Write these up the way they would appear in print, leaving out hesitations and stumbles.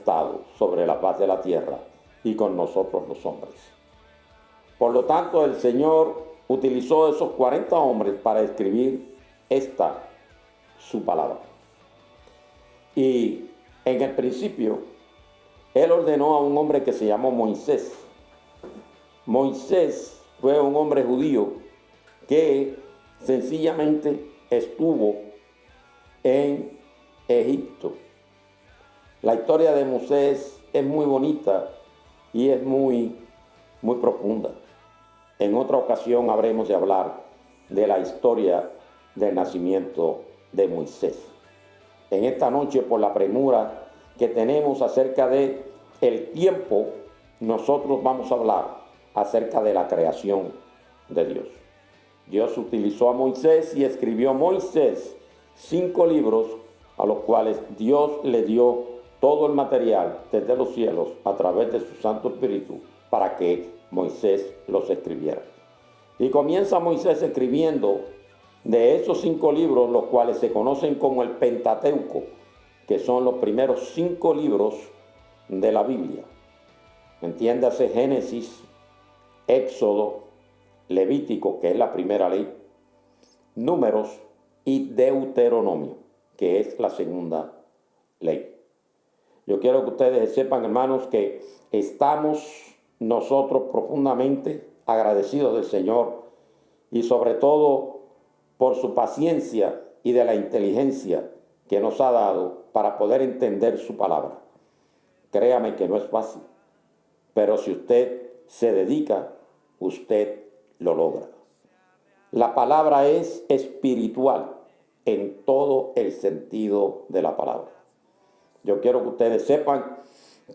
estado sobre la faz de la tierra y con nosotros los hombres. Por lo tanto, el Señor utilizó esos 40 hombres para escribir esta, su palabra. Y en el principio, Él ordenó a un hombre que se llamó Moisés. Moisés fue un hombre judío que sencillamente estuvo en Egipto. La historia de Moisés es muy bonita y es muy profunda. En otra ocasión habremos de hablar de la historia del nacimiento de Moisés. En esta noche, por la premura que tenemos acerca de el tiempo, nosotros vamos a hablar acerca de la creación de Dios. Dios utilizó a Moisés y escribió Moisés 5 libros a los cuales Dios le dio todo el material desde los cielos a través de su Santo Espíritu para que Moisés los escribiera. Y comienza Moisés escribiendo de esos 5 libros, los cuales se conocen como el Pentateuco, que son los primeros 5 libros de la Biblia. Entiéndase Génesis, Éxodo, Levítico, que es la primera ley, Números y Deuteronomio, que es la segunda ley. Yo quiero que ustedes sepan, hermanos, que estamos nosotros profundamente agradecidos del Señor y sobre todo por su paciencia y de la inteligencia que nos ha dado para poder entender su palabra. Créame que no es fácil, pero si usted se dedica, usted lo logra. La palabra es espiritual en todo el sentido de la palabra. Yo quiero que ustedes sepan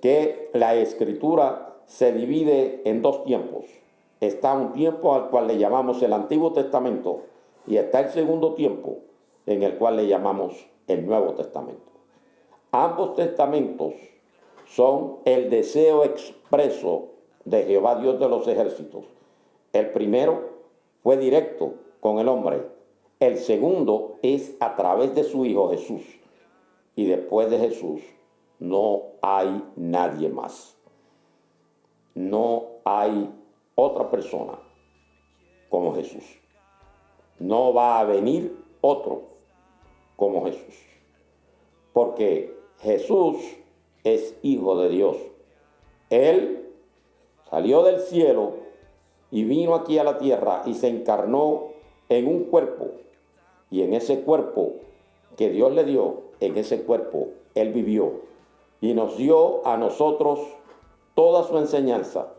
que la Escritura se divide en 2 tiempos. Está un tiempo al cual le llamamos el Antiguo Testamento y está el segundo tiempo en el cual le llamamos el Nuevo Testamento. Ambos testamentos son el deseo expreso de Jehová Dios de los ejércitos. El primero fue directo con el hombre. El segundo es a través de su Hijo Jesús. Y después de Jesús no hay nadie más. No hay otra persona como Jesús. No va a venir otro como Jesús. Porque Jesús es Hijo de Dios. Él salió del cielo y vino aquí a la tierra y se encarnó en un cuerpo. Y en ese cuerpo que Dios le dio, en ese cuerpo Él vivió. Y nos dio a nosotros toda su enseñanza.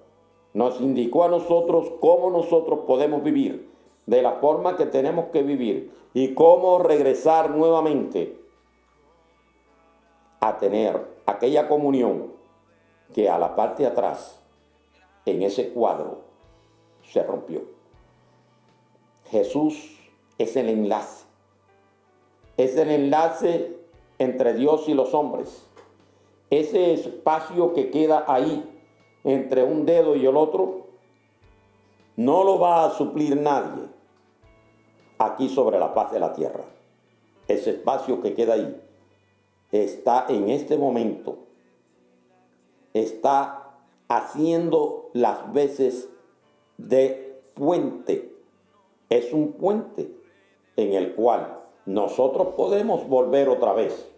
Nos indicó a nosotros cómo nosotros podemos vivir, de la forma que tenemos que vivir y cómo regresar nuevamente a tener aquella comunión que a la parte de atrás, en ese cuadro, se rompió. Jesús es el enlace. Es el enlace entre Dios y los hombres. Ese espacio que queda ahí entre un dedo y el otro no lo va a suplir nadie aquí sobre la faz de la tierra. Ese espacio que queda ahí está en este momento, está haciendo las veces de puente. Es un puente en el cual nosotros podemos volver otra vez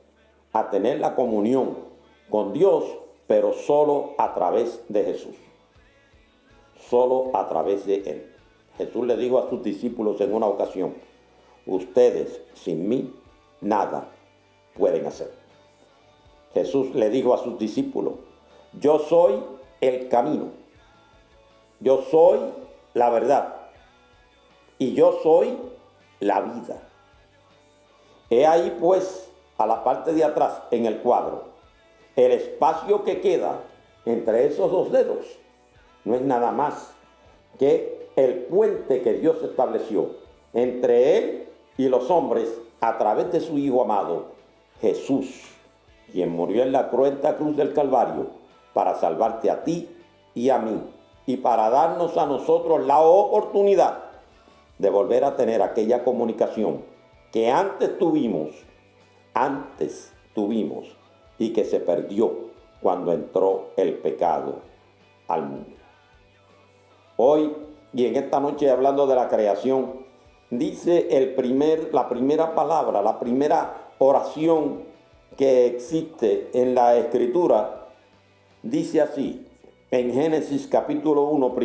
a tener la comunión con Dios, pero solo a través de Jesús. Solo a través de Él. Jesús le dijo a sus discípulos en una ocasión: ustedes sin mí nada pueden hacer. Jesús le dijo a sus discípulos: yo soy el camino, yo soy la verdad y yo soy la vida. He ahí pues, a la parte de atrás en el cuadro, el espacio que queda entre esos 2 dedos no es nada más que el puente que Dios estableció entre Él y los hombres a través de su Hijo amado, Jesús, quien murió en la cruenta cruz del Calvario para salvarte a ti y a mí, y para darnos a nosotros la oportunidad de volver a tener aquella comunicación que antes tuvimos y que se perdió cuando entró el pecado al mundo. Hoy y en esta noche, hablando de la creación, dice la primera palabra, la primera oración que existe en la Escritura, dice así, en Génesis capítulo 1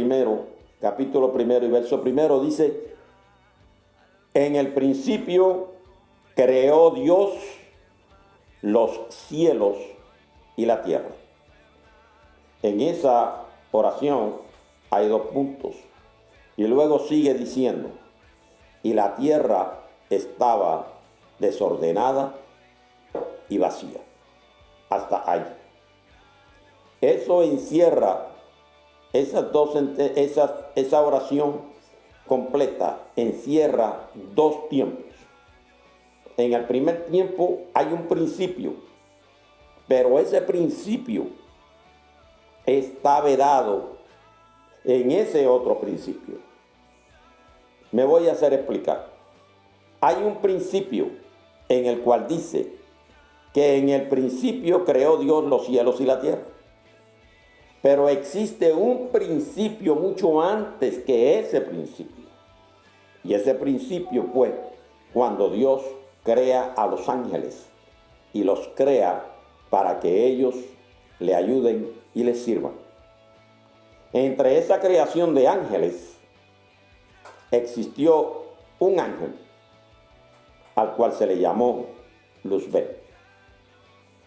capítulo primero y verso primero, dice: en el principio creó Dios los cielos y la tierra. En esa oración hay dos puntos. Y luego sigue diciendo: y la tierra estaba desordenada y vacía. Hasta ahí. Eso encierra esa oración completa, encierra dos tiempos. En el primer tiempo hay un principio, pero ese principio está vedado en ese otro principio. Me voy a hacer explicar. Hay un principio en el cual dice que en el principio creó Dios los cielos y la tierra. Pero existe un principio mucho antes que ese principio. Y ese principio fue cuando Dios crea a los ángeles y los crea para que ellos le ayuden y les sirvan. Entre esa creación de ángeles existió un ángel al cual se le llamó Luzbel.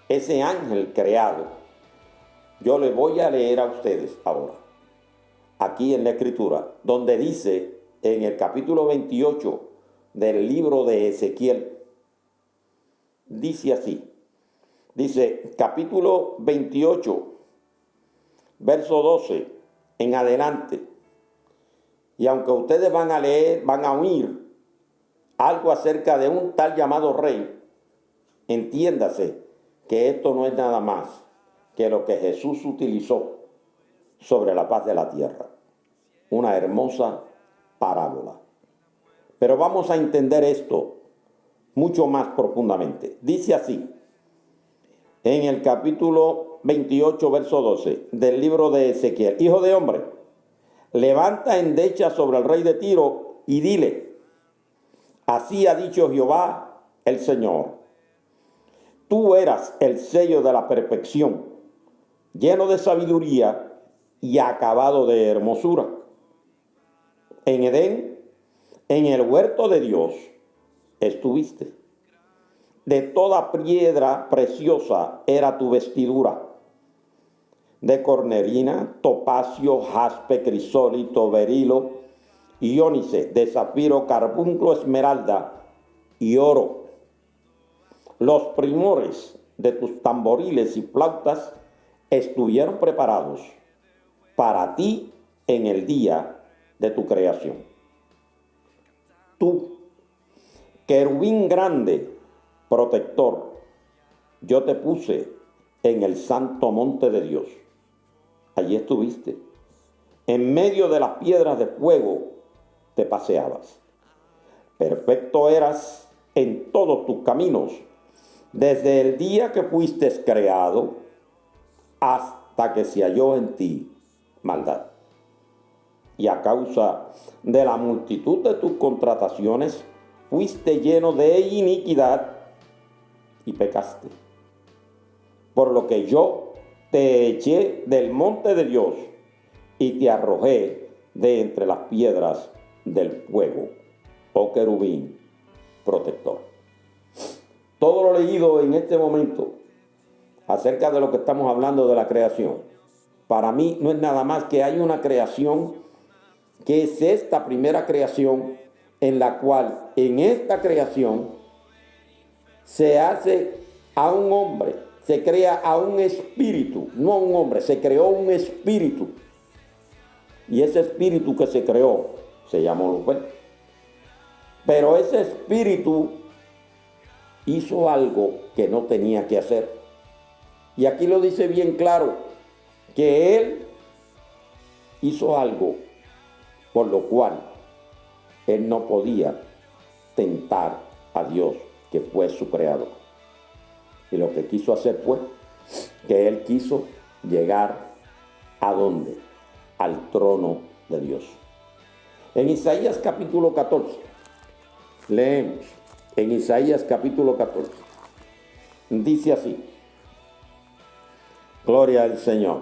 Ese ángel creado, yo le voy a leer a ustedes ahora, aquí en la Escritura, donde dice en el capítulo 28 del libro de Ezequiel, dice así, dice capítulo 28, verso 12 en adelante. Y aunque ustedes van a leer, van a oír algo acerca de un tal llamado rey, entiéndase que esto no es nada más que lo que Jesús utilizó sobre la faz de la tierra. Una hermosa parábola. Pero vamos a entender esto mucho más profundamente. Dice así, en el capítulo 28, verso 12 del libro de Ezequiel: hijo de hombre, levanta endecha sobre el rey de Tiro y dile: así ha dicho Jehová el Señor, tú eras el sello de la perfección, lleno de sabiduría y acabado de hermosura. En Edén, en el huerto de Dios, estuviste. De toda piedra preciosa era tu vestidura, de cornerina, topacio, jaspe, crisólito, berilo y ónice, de zafiro, carbunclo, esmeralda y oro. Los primores de tus tamboriles y flautas estuvieron preparados para ti en el día de tu creación. Tú, querubín grande, protector, yo te puse en el santo monte de Dios. Allí estuviste. En medio de las piedras de fuego te paseabas. Perfecto eras en todos tus caminos, desde el día que fuiste creado hasta que se halló en ti maldad. Y a causa de la multitud de tus contrataciones, fuiste lleno de iniquidad y pecaste. Por lo que yo te eché del monte de Dios y te arrojé de entre las piedras del fuego, oh querubín protector. Todo lo leído en este momento acerca de lo que estamos hablando de la creación, para mí no es nada más que hay una creación que es esta primera creación, en la cual en esta creación se hace a un hombre, se crea a un espíritu, no a un hombre, se creó un espíritu. Y ese espíritu que se creó se llamó Luzbel. Pero ese espíritu hizo algo que no tenía que hacer. Y aquí lo dice bien claro, que él hizo algo por lo cual él no podía tentar a Dios, que fue su creador. Y lo que quiso hacer fue que él quiso llegar ¿a dónde? Al trono de Dios. En Isaías capítulo 14, leemos, en Isaías capítulo 14, dice así, gloria al Señor.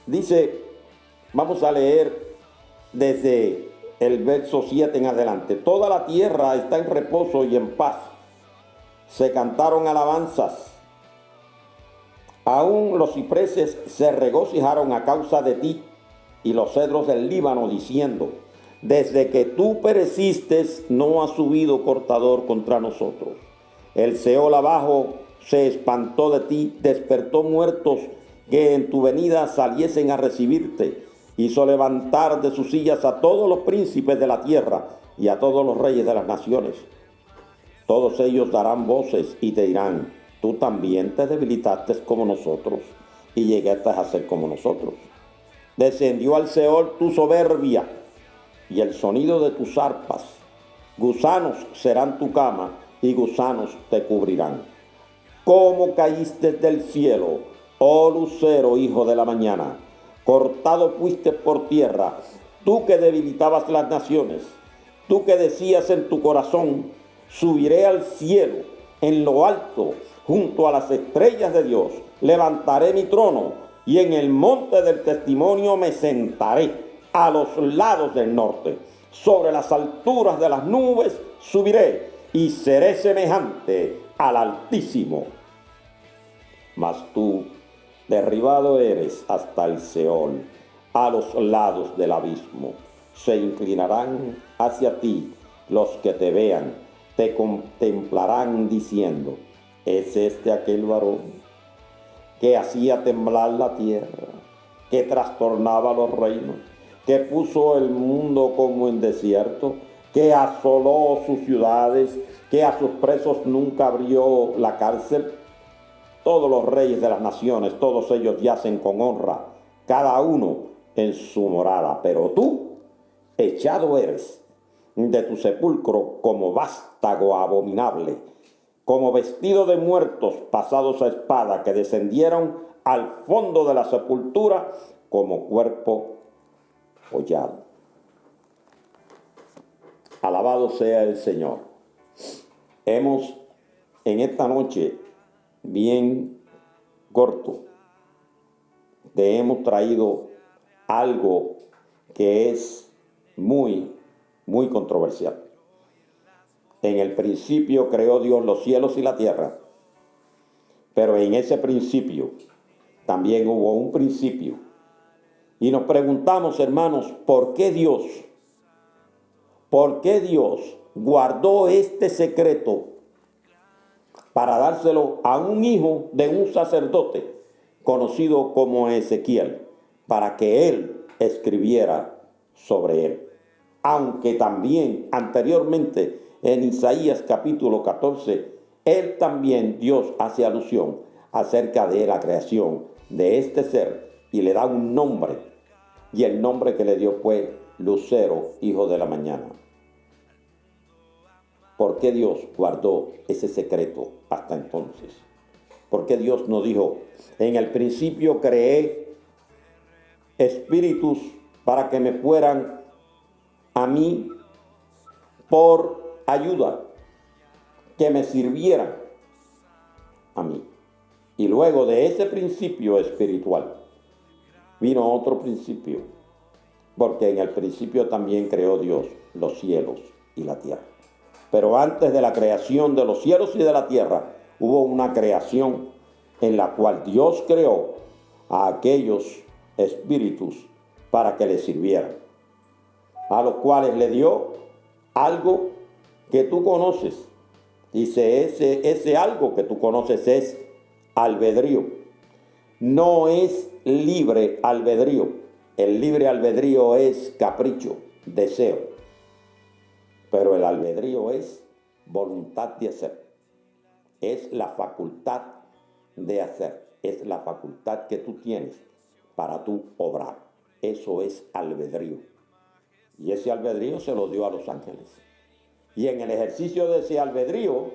Dice, vamos a leer desde el verso 7 en adelante. Toda la tierra está en reposo y en paz. Se cantaron alabanzas. Aún los cipreses se regocijaron a causa de ti y los cedros del Líbano diciendo, desde que tú pereciste no ha subido cortador contra nosotros. El Seol abajo se espantó de ti, despertó muertos que en tu venida saliesen a recibirte. Hizo levantar de sus sillas a todos los príncipes de la tierra y a todos los reyes de las naciones. Todos ellos darán voces y te dirán, tú también te debilitaste como nosotros y llegaste a ser como nosotros. Descendió al Seol tu soberbia y el sonido de tus arpas. Gusanos serán tu cama y gusanos te cubrirán. ¿Cómo caíste del cielo, oh lucero, hijo de la mañana? Cortado fuiste por tierra, tú que debilitabas las naciones, tú que decías en tu corazón, subiré al cielo, en lo alto, junto a las estrellas de Dios, levantaré mi trono y en el monte del testimonio me sentaré a los lados del norte. Sobre las alturas de las nubes subiré y seré semejante al Altísimo. Mas tú, derribado eres hasta el Seol, a los lados del abismo. Se inclinarán hacia ti los que te vean, te contemplarán diciendo, ¿es este aquel varón que hacía temblar la tierra, que trastornaba los reinos, que puso el mundo como en desierto, que asoló sus ciudades, que a sus presos nunca abrió la cárcel? Todos los reyes de las naciones, todos ellos yacen con honra, cada uno en su morada. Pero tú, echado eres de tu sepulcro como vástago abominable, como vestido de muertos pasados a espada, que descendieron al fondo de la sepultura como cuerpo hollado. Alabado sea el Señor. Hemos en esta noche bien corto, te hemos traído algo que es muy controversial. En el principio creó Dios los cielos y la tierra, pero en ese principio también hubo un principio. Y nos preguntamos, hermanos, ¿por qué Dios guardó este secreto para dárselo a un hijo de un sacerdote conocido como Ezequiel, para que él escribiera sobre él? Aunque también anteriormente en Isaías capítulo 14, él también, Dios hace alusión acerca de la creación de este ser y le da un nombre, y el nombre que le dio fue Lucero, hijo de la mañana. ¿Por qué Dios guardó ese secreto hasta entonces? ¿Por qué Dios no dijo, en el principio creé espíritus para que me fueran a mí por ayuda, que me sirvieran a mí? Y luego de ese principio espiritual vino otro principio, porque en el principio también creó Dios los cielos y la tierra. Pero antes de la creación de los cielos y de la tierra, hubo una creación en la cual Dios creó a aquellos espíritus para que le sirvieran, a los cuales le dio algo que tú conoces. Dice, ese algo que tú conoces es albedrío. No es libre albedrío. El libre albedrío es capricho, deseo. Pero el albedrío es voluntad de hacer. Es la facultad de hacer. Es la facultad que tú tienes para tú obrar. Eso es albedrío. Y ese albedrío se lo dio a los ángeles. Y en el ejercicio de ese albedrío,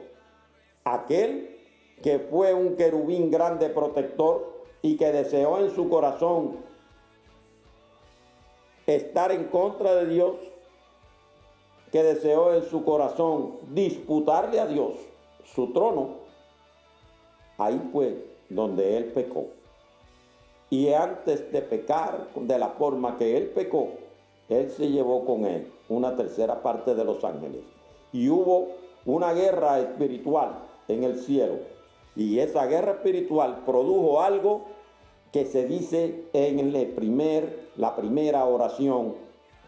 aquel que fue un querubín grande protector y que deseó en su corazón estar en contra de Dios, que deseó en su corazón disputarle a Dios su trono, ahí fue donde él pecó. Y antes de pecar de la forma que él pecó, él se llevó con él una tercera parte de los ángeles. Y hubo una guerra espiritual en el cielo. Y esa guerra espiritual produjo algo que se dice en la primera oración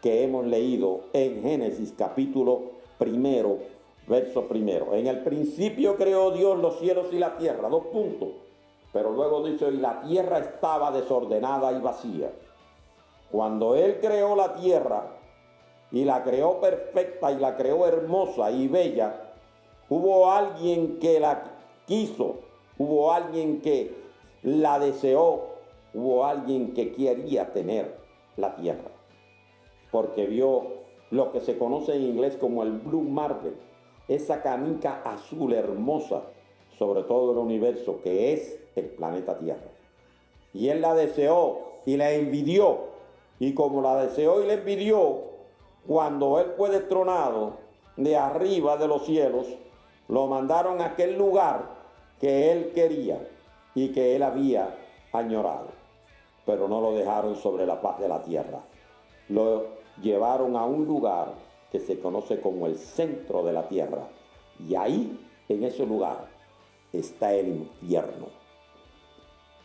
que hemos leído en Génesis capítulo 1, verso 1. En el principio creó Dios los cielos y la tierra, 2 puntos. Pero luego dice, y la tierra estaba desordenada y vacía. Cuando él creó la tierra y la creó perfecta y la creó hermosa y bella, hubo alguien que la quiso, hubo alguien que la deseó, hubo alguien que quería tener la tierra, porque vio lo que se conoce en inglés como el blue marble, esa canica azul hermosa sobre todo el universo que es el planeta Tierra. Y él la deseó y la envidió, y como la deseó y la envidió, cuando él fue destronado de arriba de los cielos, lo mandaron a aquel lugar que él quería y que él había añorado, pero no lo dejaron sobre la faz de la tierra. Lo llevaron a un lugar que se conoce como el centro de la tierra, y ahí, en ese lugar, está el infierno.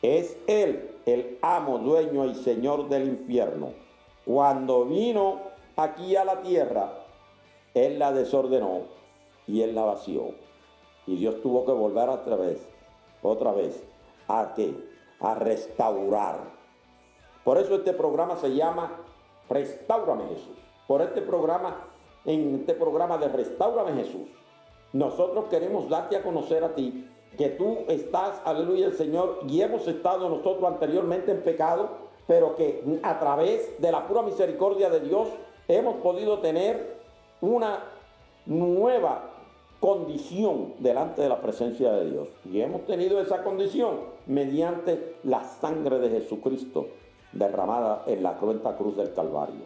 Es él el amo, dueño y señor del infierno. Cuando vino aquí a la tierra, él la desordenó y él la vació. Y Dios tuvo que volver otra vez, ¿a qué? A restaurar. Por eso este programa se llama Restáurame Jesús. Por en este programa de Restáurame Jesús, nosotros queremos darte a conocer a ti que tú estás, aleluya, el Señor, y hemos estado nosotros anteriormente en pecado, pero que a través de la pura misericordia de Dios hemos podido tener una nueva condición delante de la presencia de Dios. Y hemos tenido esa condición mediante la sangre de Jesucristo derramada en la cruenta cruz del Calvario.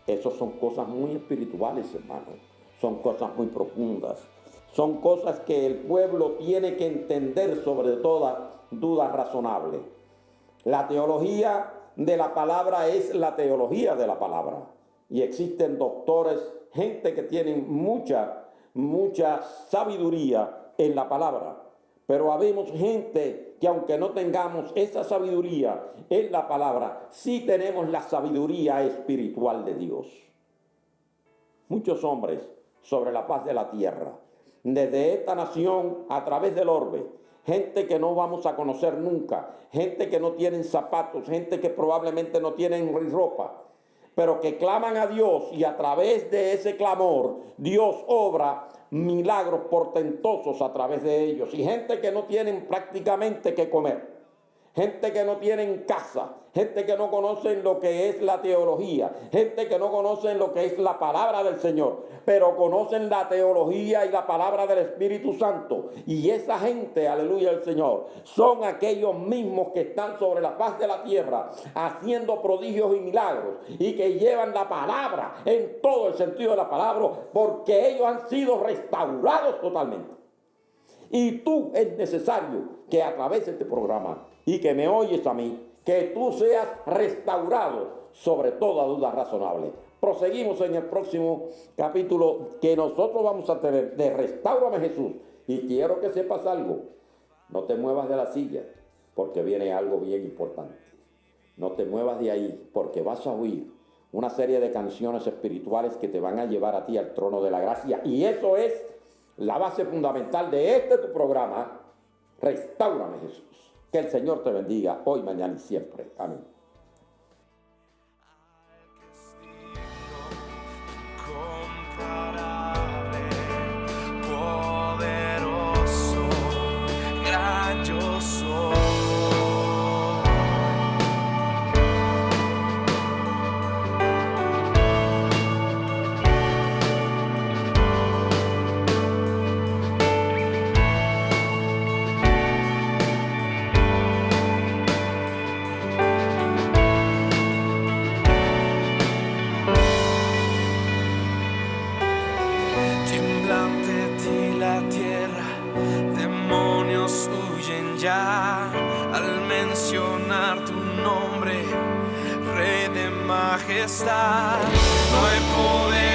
Esas son cosas muy espirituales, hermanos. Son cosas muy profundas. Son cosas que el pueblo tiene que entender sobre toda duda razonable. La teología de la palabra es la teología de la palabra. Y existen doctores, gente que tienen mucha sabiduría en la palabra. Pero habemos gente que aunque no tengamos esa sabiduría en la palabra, sí tenemos la sabiduría espiritual de Dios. Muchos hombres sobre la faz de la tierra, desde esta nación a través del orbe, gente que no vamos a conocer nunca, gente que no tienen zapatos, gente que probablemente no tienen ropa, pero que claman a Dios, y a través de ese clamor Dios obra milagros portentosos a través de ellos, y gente que no tienen prácticamente que comer, gente que no tienen casa, gente que no conocen lo que es la teología, gente que no conocen lo que es la palabra del Señor, pero conocen la teología y la palabra del Espíritu Santo. Y esa gente, aleluya al Señor, son aquellos mismos que están sobre la faz de la tierra haciendo prodigios y milagros, y que llevan la palabra en todo el sentido de la palabra, porque ellos han sido restaurados totalmente. Y tú, es necesario que a través de este programa y que me oyes a mí, que tú seas restaurado sobre toda duda razonable. Proseguimos en el próximo capítulo que nosotros vamos a tener de Restáurame Jesús. Y quiero que sepas algo. No te muevas de la silla, porque viene algo bien importante. No te muevas de ahí, porque vas a oír una serie de canciones espirituales que te van a llevar a ti al trono de la gracia. Y eso es la base fundamental de tu programa, Restáurame Jesús. Que el Señor te bendiga hoy, mañana y siempre. Amén. Poderoso, gran yo soy. al mencionar tu nombre, Rey de majestad. No hay poder